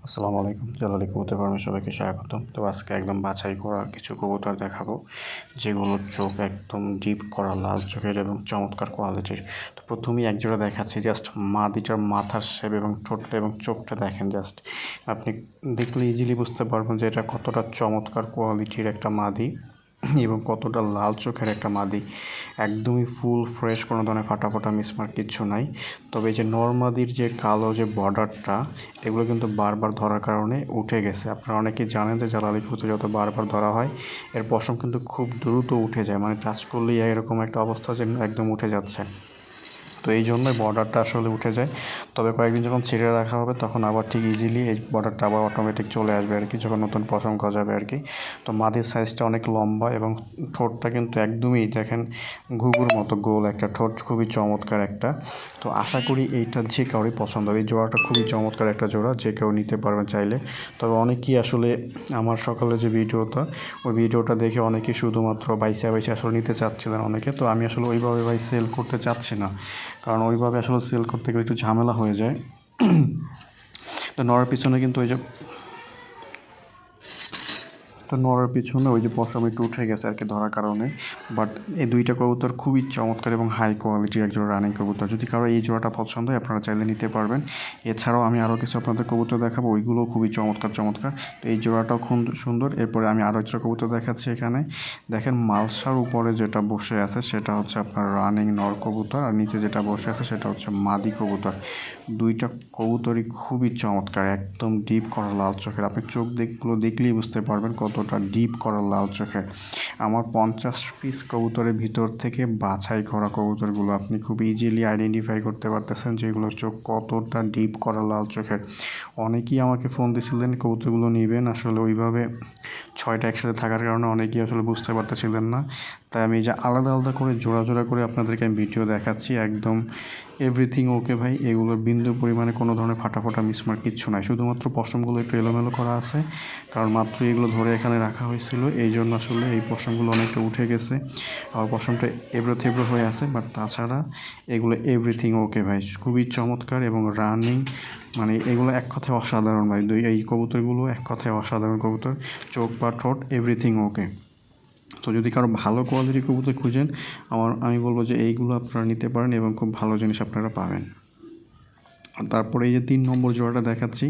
আসসালামু আলাইকুম। জালালি কবুতর ফার্মে সবাইকে স্বাগতম। তো আজকে একদম বাছাই করা কিছু কবুতর দেখাবো, যেগুলোর চোখ একদম ডিপ করা লাল চোখের এবং চমৎকার কোয়ালিটির। তো প্রথমেই এক জোড়া দেখাচ্ছি, জাস্ট মাদিটার মাথার শেপ এবং ঠোঁটটা এবং চোখটা দেখেন। জাস্ট আপনি দেখলে ইজিলি বুঝতে পারবেন যে এটা কতটা চমৎকার কোয়ালিটির একটা মাদি এবং কতটা লাল চোখের একটা মাদি। একদমই ফুল ফ্রেশ, কোনো ধরনের ফাটা মিসমার্ক কিচ্ছু নাই। তবে এই যে নরমাদির যে কালো যে বর্ডারটা, এগুলো কিন্তু বারবার ধরার কারণে উঠে গেছে। আপনারা অনেকেই জানেন যে জালালি কবুতর যত বারবার ধরা হয় এর পশম কিন্তু খুব দ্রুত উঠে যায়, মানে টাচ করলেই এরকম একটা অবস্থা যে একদম উঠে যাচ্ছে। তো এই জন্যই বর্ডারটা আসলে উঠে যায়। তবে কয়েকদিন যখন ছেড়ে রাখা হবে তখন আবার ঠিক ইজিলি এই বর্ডারটা আবার অটোমেটিক চলে আসবে আর কি, যখন নতুন পশম গজাবে আর কি। তো মাদির সাইজটা অনেক লম্বা এবং ঠোঁটটা কিন্তু একদমই দেখেন ঘুঘুর মতো গোল একটা ঠোঁট, খুবই চমৎকার একটা। তো আশা করি এইটা যে কারোরই পছন্দ হবে। এই জোড়াটা খুবই চমৎকার একটা জোড়া, যে কেউ নিতে পারবেন চাইলে। তবে অনেকেই আসলে আমার সকালে যে ভিডিওটা, ওই ভিডিওটা দেখে অনেকেই শুধুমাত্র বাইসে বাইসে আসলে নিতে চাচ্ছিলেন অনেকে। তো আমি আসলে ওইভাবে ভাই সেল করতে চাচ্ছি না, কারণ ওইভাবে আসলে সেল করতে গেলে একটু ঝামেলা হয়ে যায়। তো নড়ার পিছনে কিন্তু ওই যে তো নড়ার পিছনে ওই যে পশম একটু উঠে গেছে আর কি ধরার কারণে। বাট এই দুইটা কবুতর খুবই চমৎকার এবং হাই কোয়ালিটির একজোড়া রানিং কবুতর। যদি কারো এই জোড়াটা পছন্দ হয় আপনারা চাইলে নিতে পারবেন। এছাড়াও আমি আরও কিছু আপনাদের কবুতর দেখাবো, ওইগুলোও খুবই চমৎকার। তো এই জোড়াটাও খুব সুন্দর। এরপরে আমি আরও একটা কবুতর দেখাচ্ছি। এখানে দেখেন মালসার উপরে যেটা বসে আছে সেটা হচ্ছে আপনার রানিং নর কবুতর, আর নিচে যেটা বসে আছে সেটা হচ্ছে মাদি কবুতর। দুইটা কবুতরই খুবই চমৎকার, একদম ডিপ করা লাল চোখের। আপনি চোখ দেখলেই বুঝতে পারবেন কতটা ডিপ করা লাল চোখের। আমার 50 পিস কবুতরের ভিতর থেকে বাছাই করা কবুতরগুলো আপনি খুব ইজিলি আইডেন্টিফাই করতে পারতেছেন যেগুলোর চোখ কতটা ডিপ করা লাল চোখের। অনেকেই আমাকে ফোন দিয়েছিলেন কবুতরগুলো নেবেন, আসলে ওইভাবে 6টা একসাথে থাকার কারণে অনেকেই আসলে বুঝতে পারতেছিলেন না। তাই আমি এই যে আলাদা আলাদা করে জোড়া জোড়া করে আপনাদেরকে আমি ভিডিও দেখাচ্ছি। একদম এভরিথিং ওকে ভাই, এগুলোর বিন্দু পরিমাণে কোনো ধরনের ফাটা মিসমার্ক কিচ্ছু নাই। শুধুমাত্র পশমগুলো একটু এলোমেলো করা আছে, কারণ মাত্র এগুলো ধরে এখানে রাখা হয়েছিল, এই জন্য আসলে এই পশমগুলো অনেকটা উঠে গেছে। আর পশমটা এবড়ো থেবড়ো হয়ে আছে, বাট তাছাড়া এগুলো এভরিথিং ওকে ভাই, খুবই চমৎকার এবং রানিং। মানে এগুলো এক কথায় অসাধারণ ভাই। এই কবুতরগুলো এক কথায় অসাধারণ কবুতর, চোখ বা ঠোঁট এভরিথিং ওকে। তো যদি কারো ভালো কোয়ালিটির কবুতর খুঁজেন, আমি বলবো যে এইগুলো আপনারা নিতে পারেন এবং খুব ভালো জিনিস আপনারা পাবেন। তারপরে এই যে 3 নম্বর জোড়াটা দেখাচ্ছি,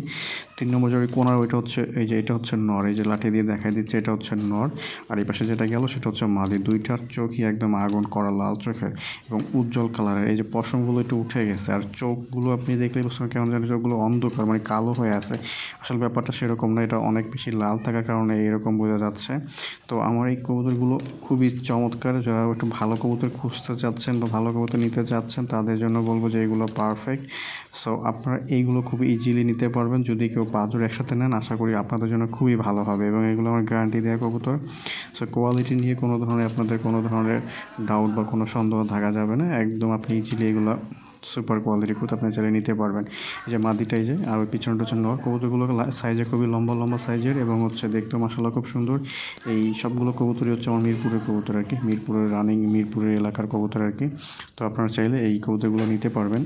3 নম্বর জোড়ার কোনার ওইটা হচ্ছে এই যে এটা হচ্ছে নর, এই যে লাঠি দিয়ে দেখাই দিচ্ছে এটা হচ্ছে নর। আর এই পাশে যেটা গেল সেটা হচ্ছে মাদি। দুইটার চোখই একদম আগুন করা লাল চোখের এবং উজ্জ্বল কালারের। এই যে পশমগুলো একটু উঠে গেছে, আর চোখগুলো আপনি দেখলেই বুঝতে কেমন জানি চোখগুলো অন্ধকার, মানে কালো হয়ে আছে। আসলে ব্যাপারটা সেরকম না, এটা অনেক বেশি লাল থাকার কারণে এরকম বোঝা যাচ্ছে। তো আমার এই কবুতরগুলো খুবই চমৎকার। যারা একটু ভালো কবুতর খুঁজতে চাচ্ছেন বা ভালো কবুতর নিতে চাচ্ছেন তাদের জন্য বলবো যে এগুলো পারফেক্ট। সো আপনারা এইগুলো খুব ইজিলি নিতে পারবেন। যদি কেউ 5 জোড়া একসাথে নেন আশা করি আপনাদের জন্য খুবই ভালো হবে, এবং এগুলো আমার গ্যারান্টি দেওয়া কবুতর। সো কোয়ালিটি নিয়ে কোনো ধরনের আপনাদের কোনো ধরনের ডাউট বা কোনো সন্দেহ থাকা যাবে না। একদম আপনি ইজিলি এগুলো সুপার কোয়ালিটি কবুতর আপনি চাইলে নিতে পারবেন। এই যে মাদিটা, এই যে আর ওই পিছনটা হচ্ছে নর। কবুতরগুলো সাইজে খুবই লম্বা লম্বা সাইজের এবং হচ্ছে দেখতেও মাশাআল্লাহ খুব সুন্দর। এই সবগুলো কবুতরই হচ্ছে আমার মিরপুরের কবুতর আর কি, মিরপুরের রানিং, মিরপুরের এলাকার কবুতর আর কি। তো আপনারা চাইলে এই কবুতরগুলো নিতে পারবেন।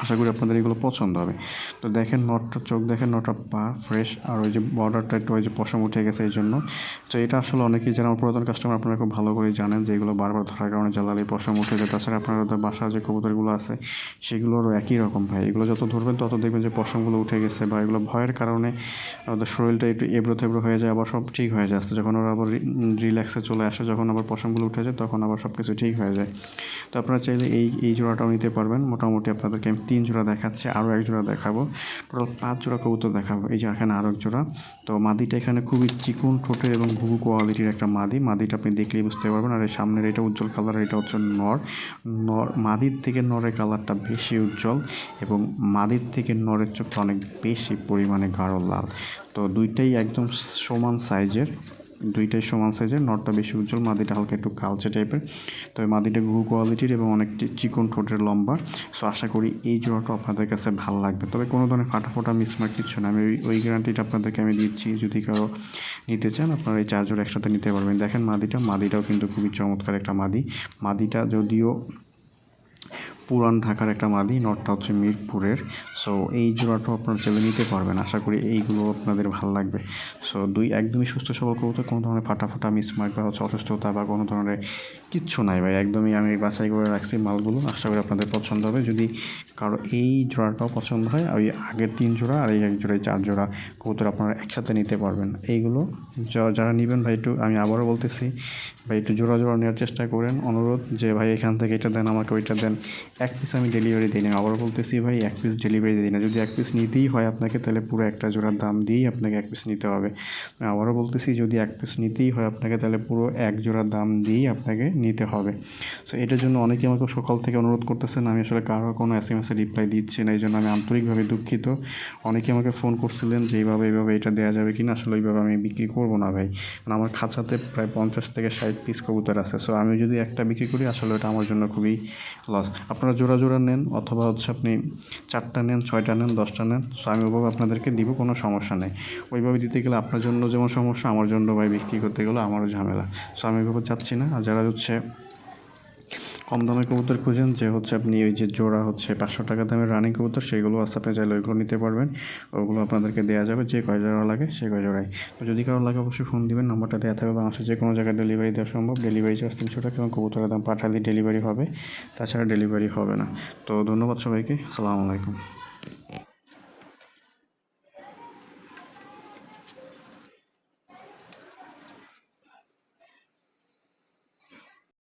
আশা করি আপনাদের এগুলো পছন্দ হবে। তো দেখেন নটটার চোখ, দেখেন নটটা পা ফ্রেশ, আর ওই যে বর্ডারটা একটু ওই যে পশম উঠে গেছে এই জন্য। তো এটা আসলে অনেকেই যারা আমার পুরাতন কাস্টমার আপনারা খুব ভালো করে জানেন যে এগুলো বারবার ধরার কারণে জ্বালালি পশম উঠে যায়। তাছাড়া আপনাদের বাসার যে কবুতরগুলো আছে সেগুলোরও একই রকম ভাই, এগুলো যত ধরবেন তত দেখবেন যে পশমগুলো উঠে গেছে, বা এগুলো ভয়ের কারণে ওদের শরীরটা একটু এবড়ো থেবড়ো হয়ে যায়, আবার সব ঠিক হয়ে যায় আস্তে। যখন ওরা আবার রিল্যাক্সে চলে আসে, যখন আবার পশমগুলো উঠে যায় তখন আবার সব কিছু ঠিক হয়ে যায়। তো আপনারা চাইলে এই জোড়াটাও নিতে পারবেন। মোটামুটি আপনাদেরকে আমি 3 জোড়া দেখাচ্ছি, আরও 1 জোড়া দেখাবো, টোটাল 5 জোড়া কবুতর দেখাবো। এই যে এখানে আরও 1 জোড়া। তো মাদিটা এখানে খুবই চিকন ঠোঁটের এবং ঘুঘু কোয়ালিটির একটা মাদি। মাদিটা আপনি দেখলেই বুঝতে পারবেন। আর এই সামনের এটা উজ্জ্বল কালার, এটা হচ্ছে নর। মাদির থেকে নরের কালারটা বেশি উজ্জ্বল এবং মাদির থেকে নরের চোখটা অনেক বেশি পরিমাণে গাঢ় লাল। তো দুইটাই একদম সমান সাইজের, নরটা বেশি উজ্জ্বল, মাদিটা হালকা একটু কালচে টাইপের। তবে মাদিটা ঘুঘু কোয়ালিটির এবং অনেক চিকন ঠোঁটের লম্বা। সো আশা করি এই জোড়াটা আপনাদের কাছে ভালো লাগবে। তবে কোনো ধরনের ফাটা মিসমার্ক কিচ্ছু না, আমি ওই গ্যারান্টিটা আপনাদেরকে আমি দিচ্ছি। যদি কারো নিতে চান আপনারা এই 4 জোড়া একসাথে নিতে পারবেন। দেখেন মাদিটাও কিন্তু খুবই চমৎকার একটা মাদিটা যদিও পুরান ঢাকার একটা মাদি, নটটা হচ্ছে মিরপুরের। সো এই জোড়াটাও আপনারা চাইলে নিতে পারবেন, আশা করি এইগুলো আপনাদের ভালো লাগবে। সো একদমই সুস্থ সবল কবুতর, কোনো ধরনের ফাটা মিসমার্ক বা হচ্ছে অসুস্থতা বা কোনো ধরনের কিচ্ছু নাই ভাই, একদমই আমি বাছাই করে রাখছি মালগুলো, আশা করি আপনাদের পছন্দ হবে। যদি কারো এই জোড়াটাও পছন্দ হয়, ওই আগের 3 জোড়া আর এই 1 জোড়ায় 4 জোড়া কবুতর আপনারা একসাথে নিতে পারবেন। এইগুলো যারা নেবেন ভাই, একটু আমি আবারও বলতেছি ভাই, একটু জোড়া নেওয়ার চেষ্টা করেন। অনুরোধ যে ভাই এখান থেকে এটা দেন, আমাকে ওইটা দেন। 1 পিস আমি ডেলিভারি দিই না, আবারও বলতেছি ভাই 1 পিস ডেলিভারি দিই না। যদি 1 পিস নিতেই হয় আপনাকে, তাহলে পুরো একটা জোড়ার দাম দিয়েই আপনাকে 1 পিস নিতে হবে। আবারও বলতেছি, যদি 1 পিস নিতেই হয় আপনাকে, তাহলে পুরো 1 জোড়ার দাম দিয়েই আপনাকে নিতে হবে। সো এটার জন্য অনেকে আমাকে সকাল থেকে অনুরোধ করতেছেন, আমি আসলে কারো কোনো SMS-এ রিপ্লাই দিচ্ছি না, এই জন্য আমি আন্তরিকভাবে দুঃখিত। অনেকে আমাকে ফোন করছিলেন যে এইভাবে এটা দেওয়া যাবে কি না, আসলে ওইভাবে আমি বিক্রি করবো না ভাই, কারণ আমার খাঁচাতে প্রায় 50 থেকে 60 পিস কবুতর আছে। সো আমি যদি একটা বিক্রি করি, আসলে ওটা আমার জন্য খুবই লস। আপনারা জোড়া নেন, অথবা হচ্ছে আপনি 4টা নেন, 6টা নেন, 10টা নেন, সো আমি ওইভাবে আপনাদেরকে দিব, কোনো সমস্যা নেই। ওইভাবে দিতে গেলে আপনার জন্য যেমন সমস্যা, আমার জন্য ভাই বিক্রি করতে গেলে আমারও ঝামেলা। সো আমি ওইভাবে চাচ্ছি না। আর যারা হচ্ছে কম দামে কবুতর খুঁজেন, যে হচ্ছে আপনি ওই যে জোড়া হচ্ছে 500 টাকা দামের রানিং কবুতর, সেগুলো আছে, আপনি চাইলে ওইগুলো নিতে পারবেন। ওগুলো আপনাদেরকে দেওয়া যাবে, যে কয় জোড়া লাগে সে কয় জোড়াই। তো যদি কারো লাগে অবশ্যই ফোন দিবেন, নাম্বারটা দেওয়া থাকবে। বাংলাদেশের যে কোনো জায়গায় ডেলিভারি দেওয়া সম্ভব। ডেলিভারি চার্জ 300 টাকা, এবং কবুতরের দাম পাঠালে ডেলিভারি হবে, তাছাড়া ডেলিভারি হবে না। তো ধন্যবাদ সবাইকে, আসসালামু আলাইকুম।